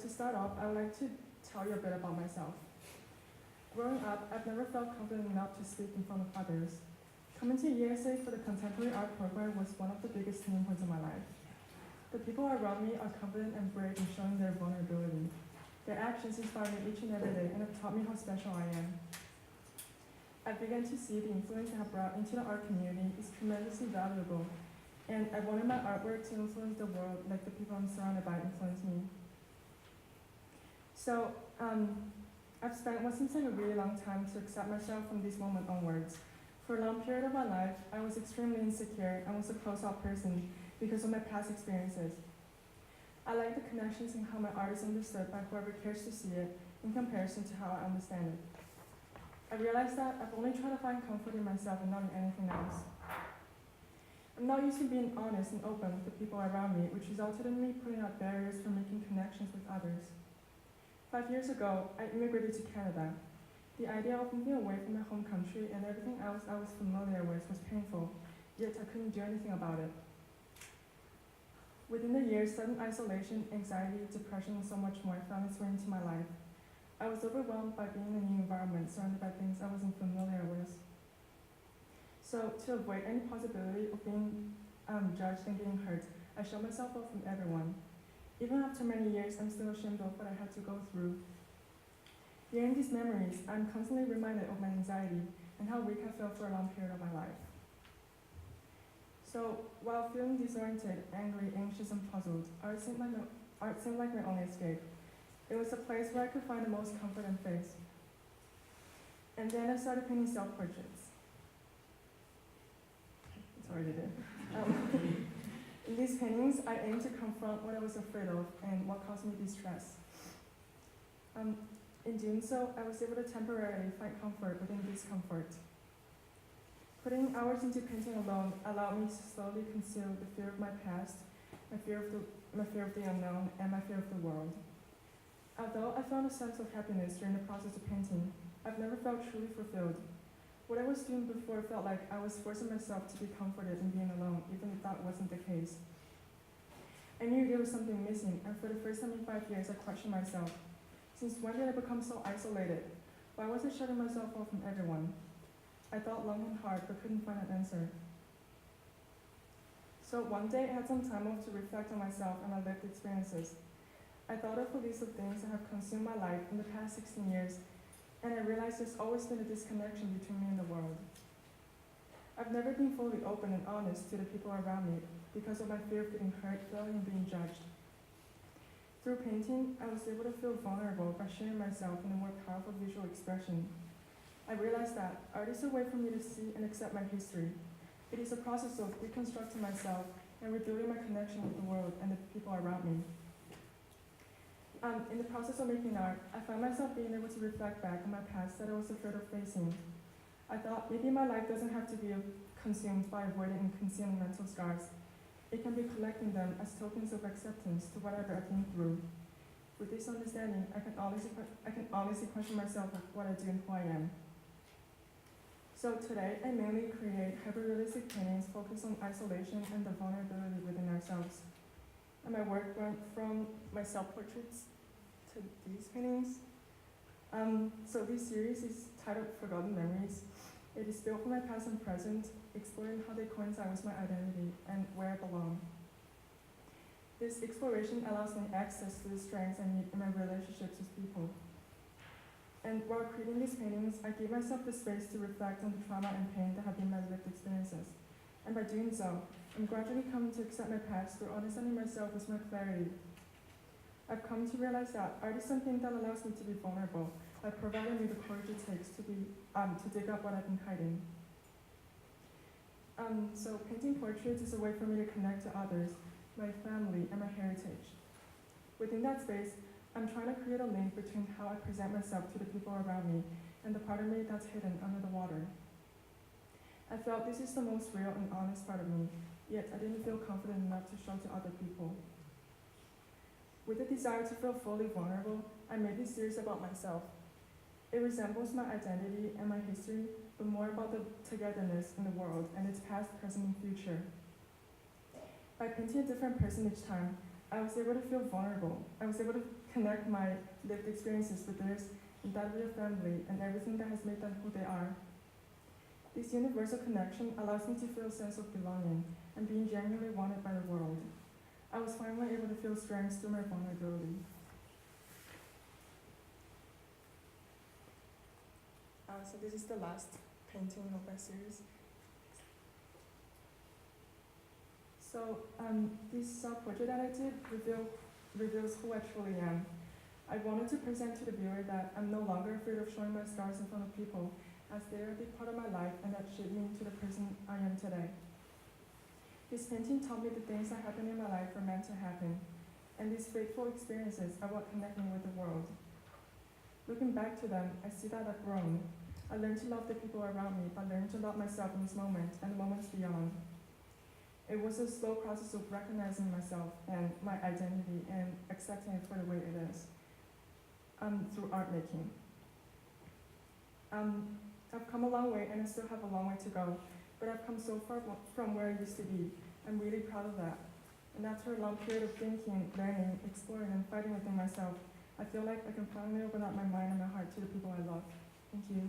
to start off, I would like to tell you a bit about myself. Growing up, I've never felt confident enough to speak in front of others. Coming to ESA for the contemporary art program was one of the biggest turning points of my life. The people around me are confident and brave in showing their vulnerability. Their actions inspire me each and every day and have taught me how special I am. I began to see the influence I have brought into the art community is tremendously valuable, and I wanted my artwork to influence the world like the people I'm surrounded by influence me. So, I've spent what seems like a really long time to accept myself from this moment onwards. For a long period of my life, I was extremely insecure and was a closed-off person because of my past experiences. I like the connections in how my art is understood by whoever cares to see it in comparison to how I understand it. I realized that I've only tried to find comfort in myself and not in anything else. I'm not used to being honest and open with the people around me, which resulted in me putting out barriers for making connections with others. 5 years ago, I immigrated to Canada. The idea of moving away from my home country and everything else I was familiar with was painful, yet I couldn't do anything about it. Within the years, sudden isolation, anxiety, depression, and so much more found its way into my life. I was overwhelmed by being in a new environment surrounded by things I wasn't familiar with. So, to avoid any possibility of being judged and getting hurt, I shut myself off from everyone. Even after many years, I'm still ashamed of what I had to go through. Hearing these memories, I'm constantly reminded of my anxiety and how weak I felt for a long period of my life. So, while feeling disoriented, angry, anxious, and puzzled, art seemed like my only escape. It was a place where I could find the most comfort and faith. And then I started painting self-portraits. Sorry to do. In these paintings, I aimed to confront what I was afraid of and what caused me distress. In doing so, I was able to temporarily find comfort within discomfort. Putting hours into painting alone allowed me to slowly conceal the fear of my past, my fear of the unknown, and my fear of the world. Although I found a sense of happiness during the process of painting, I've never felt truly fulfilled. What I was doing before felt like I was forcing myself to be comforted in being alone, even if that wasn't the case. I knew there was something missing, and for the first time in 5 years, I questioned myself. Since when did I become so isolated? Why was I shutting myself off from everyone? I thought long and hard, but couldn't find an answer. So one day, I had some time off to reflect on myself and my lived experiences. I thought of a list of things that have consumed my life in the past 16 years, and I realized there's always been a disconnection between me and the world. I've never been fully open and honest to the people around me because of my fear of getting hurt, failing, and being judged. Through painting, I was able to feel vulnerable by sharing myself in a more powerful visual expression. I realized that art is a way for me to see and accept my history. It is a process of reconstructing myself and rebuilding my connection with the world and the people around me. In the process of making art, I found myself being able to reflect back on my past that I was afraid of facing. I thought maybe my life doesn't have to be consumed by avoiding and concealing mental scars. It can be collecting them as tokens of acceptance to whatever I've been through. With this understanding, I can honestly question myself of what I do and who I am. So today, I mainly create hyper-realistic paintings focused on isolation and the vulnerability within ourselves. And my work went from my self-portraits to these paintings. So this series is titled Forgotten Memories. It is built from my past and present, exploring how they coincide with my identity and where I belong. This exploration allows me access to the strengths I need in my relationships with people. And while creating these paintings, I gave myself the space to reflect on the trauma and pain that have been my lived experiences. And by doing so, I'm gradually coming to accept my past through understanding myself with more clarity. I've come to realize that art is something that allows me to be vulnerable, by providing me the courage it takes to dig up what I've been hiding. So painting portraits is a way for me to connect to others, my family, and my heritage. Within that space, I'm trying to create a link between how I present myself to the people around me and the part of me that's hidden under the water. I felt this is the most real and honest part of me, yet I didn't feel confident enough to show to other people. With the desire to feel fully vulnerable, I made this series about myself. It resembles my identity and my history, but more about the togetherness in the world and its past, present, and future. By painting a different person each time, I was able to feel vulnerable. I was able to connect my lived experiences with theirs, and that of their family, and everything that has made them who they are. This universal connection allows me to feel a sense of belonging and being genuinely wanted by the world. I was finally able to feel strength through my vulnerability. So this is the last painting of my series. So this self-portrait that I did reveals who I truly am. I wanted to present to the viewer that I'm no longer afraid of showing my scars in front of people, as they are a big part of my life and that shaped me to the person I am today. This painting taught me the things that happened in my life were meant to happen, and these fateful experiences are what connect me with the world. Looking back to them, I see that I've grown. I learned to love the people around me, but learned to love myself in this moment and the moments beyond. It was a slow process of recognizing myself and my identity and accepting it for the way it is, through art making. I've come a long way and I still have a long way to go, but I've come so far from where I used to be. I'm really proud of that. And after a long period of thinking, learning, exploring, and fighting within myself, I feel like I can finally open up my mind and my heart to the people I love. Thank you.